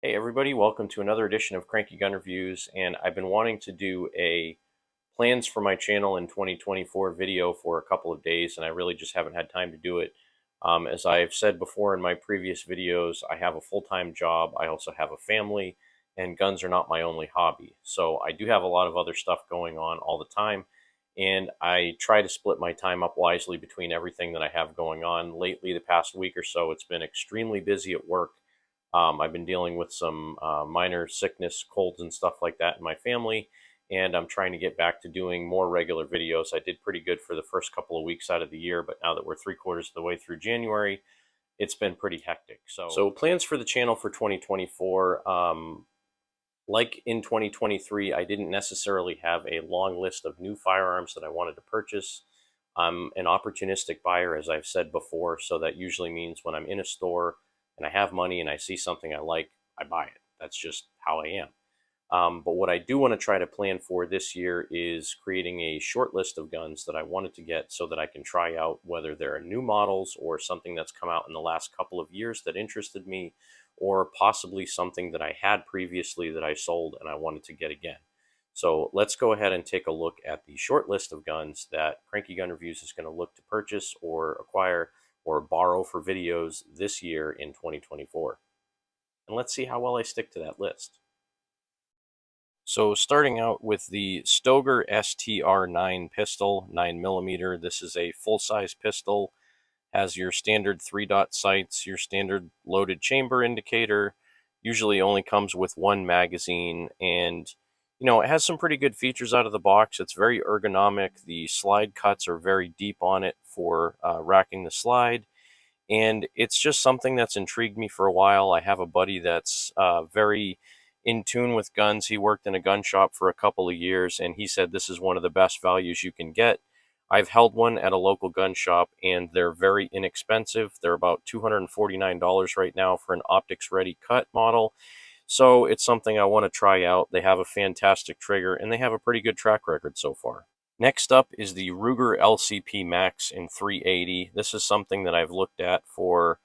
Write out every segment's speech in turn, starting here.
Hey everybody, welcome to another edition of Cranky Gun Reviews, and I've been wanting to do a plans for my channel in 2024 video for a couple of days, and I really just haven't had time to do it. As I've said before in my previous videos, I have a full-time job, I also have a family, and guns are not my only hobby. So I do have a lot of other stuff going on all the time, and I try to split my time up wisely between everything that I have going on. Lately, the past week or so, it's been extremely busy at work. I've been dealing with some minor sickness, colds, and stuff like that in my family, and I'm trying to get back to doing more regular videos. I did pretty good for the first couple of weeks out of the year, but now that we're 3/4 of the way through January, it's been pretty hectic. So plans for the channel for 2024, like in 2023, I didn't necessarily have a long list of new firearms that I wanted to purchase. I'm an opportunistic buyer, as I've said before, so that usually means when I'm in a store and I have money and I see something I like, I buy it. That's just how I am. But what I do want to try to plan for this year is creating a short list of guns that I wanted to get so that I can try out whether there are new models or something that's come out in the last couple of years that interested me, or possibly something that I had previously that I sold and I wanted to get again. So let's go ahead and take a look at the short list of guns that Cranky Gun Reviews is going to look to purchase or acquire or borrow for videos this year in 2024. And let's see how well I stick to that list. So starting out with the Stoger STR9 pistol, 9mm. This is a full-size pistol, has your standard 3-dot sights, your standard loaded chamber indicator, usually only comes with one magazine, and it has some pretty good features out of the box. It's very ergonomic. The slide cuts are very deep on it for racking the slide, and it's just something that's intrigued me for a while. I have a buddy that's very in tune with guns. He worked in a gun shop for a couple of years, and he said this is one of the best values you can get. I've held one at a local gun shop, and they're very inexpensive. They're about $249 right now for an optics-ready cut model. So it's something I want to try out. They have a fantastic trigger, and they have a pretty good track record so far. Next up is the Ruger LCP Max in 380. This is something that I've looked at for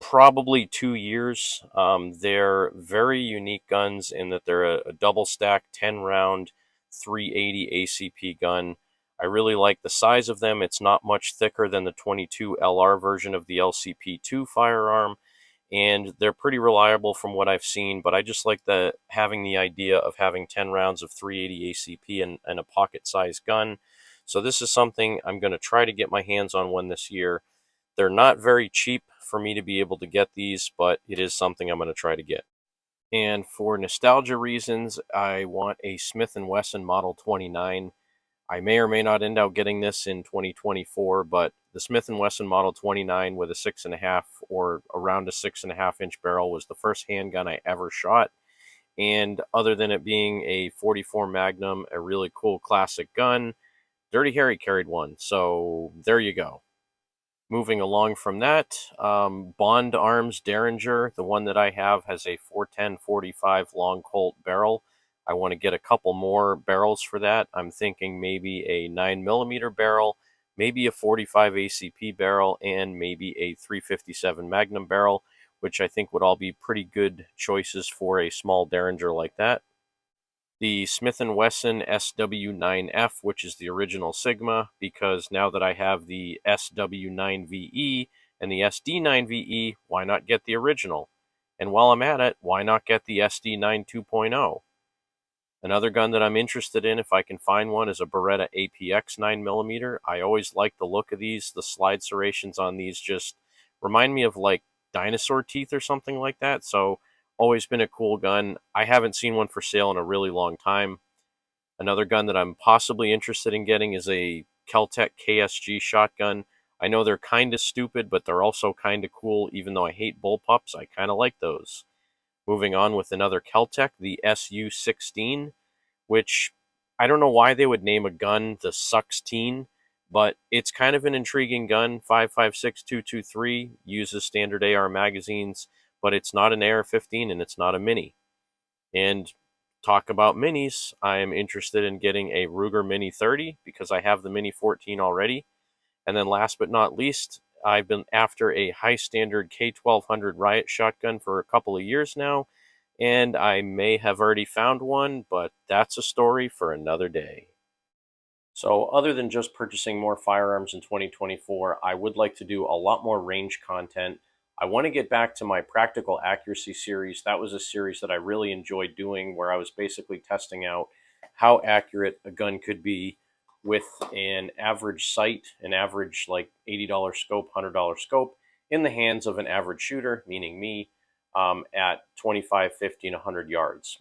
probably 2 years. They're very unique guns in that they're a double stack 10 round 380 ACP gun. I really like the size of them. It's not much thicker than the 22 LR version of the LCP2 firearm, and they're pretty reliable from what I've seen, but I just like having the idea of having 10 rounds of 380 ACP and a pocket-sized gun. So this is something I'm going to try to get my hands on one this year. They're not very cheap for me to be able to get these, but it is something I'm going to try to get. And for nostalgia reasons, I want a Smith & Wesson Model 29. I may or may not end up getting this in 2024, but the Smith & Wesson Model 29 with a 6.5 or around a 6.5-inch barrel was the first handgun I ever shot. And other than it being a 44 Magnum, a really cool classic gun, Dirty Harry carried one. So there you go. Moving along from that, Bond Arms Derringer, the one that I have, has a 410-45 long Colt barrel. I want to get a couple more barrels for that. I'm thinking maybe a 9mm barrel, maybe a 45 ACP barrel, and maybe a 357 Magnum barrel, which I think would all be pretty good choices for a small Derringer like that. The Smith & Wesson SW9F, which is the original Sigma, because now that I have the SW9VE and the SD9VE, why not get the original? And while I'm at it, why not get the SD9 2.0? Another gun that I'm interested in, if I can find one, is a Beretta APX9 millimeter. I always like the look of these. The slide serrations on these just remind me of like dinosaur teeth or something like that. So always been a cool gun. I haven't seen one for sale in a really long time. Another gun that I'm possibly interested in getting is a Keltech KSG shotgun. I know they're kind of stupid, but they're also kind of cool. Even though I hate bullpups, I kind of like those. Moving on with another Keltech, the Su6, which I don't know why they would name a gun the Su6, but it's kind of an intriguing gun. 5.56 223, uses standard AR magazines, but it's not an AR-15 and it's not a mini. And talk about minis, I am interested in getting a Ruger Mini 30 because I have the Mini 14 already. And then last but not least, I've been after a high standard K1200 riot shotgun for a couple of years now, and I may have already found one, but that's a story for another day. So other than just purchasing more firearms in 2024, I would like to do a lot more range content. I want to get back to my practical accuracy series. That was a series that I really enjoyed doing, where I was basically testing out how accurate a gun could be with an average sight, an average like $80 scope, $100 scope in the hands of an average shooter, meaning me, at 25, 50, and 100 yards.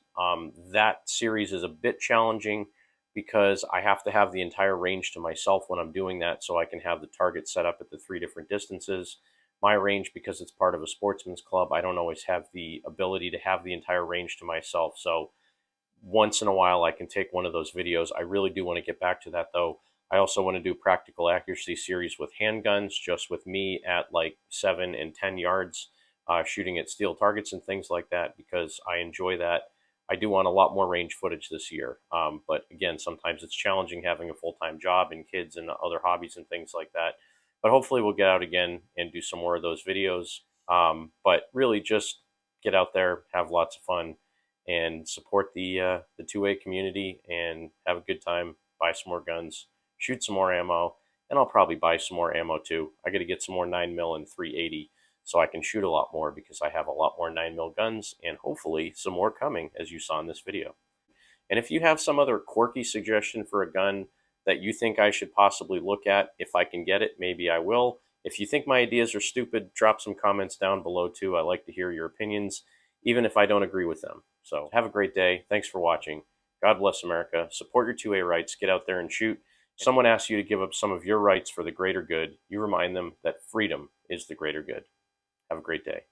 That series is a bit challenging because I have to have the entire range to myself when I'm doing that, so I can have the target set up at the 3 different distances. My range, because it's part of a sportsman's club, I don't always have the ability to have the entire range to myself. So once in a while I can take one of those videos. I really do want to get back to that though. I also want to do practical accuracy series with handguns, just with me at like 7 and 10 yards, shooting at steel targets and things like that, because I enjoy that. I do want a lot more range footage this year. But again, sometimes it's challenging having a full-time job and kids and other hobbies and things like that. But hopefully we'll get out again and do some more of those videos. But really just get out there, have lots of fun, and support the 2A community and have a good time, buy some more guns, shoot some more ammo, and I'll probably buy some more ammo too. I got to get some more 9mm and 380 so I can shoot a lot more, because I have a lot more 9mm guns and hopefully some more coming, as you saw in this video. And if you have some other quirky suggestion for a gun that you think I should possibly look at, if I can get it, maybe I will. If you think my ideas are stupid, drop some comments down below too. I like to hear your opinions, even if I don't agree with them. So have a great day. Thanks for watching. God bless America. Support your 2A rights. Get out there and shoot. If someone asks you to give up some of your rights for the greater good, you remind them that freedom is the greater good. Have a great day.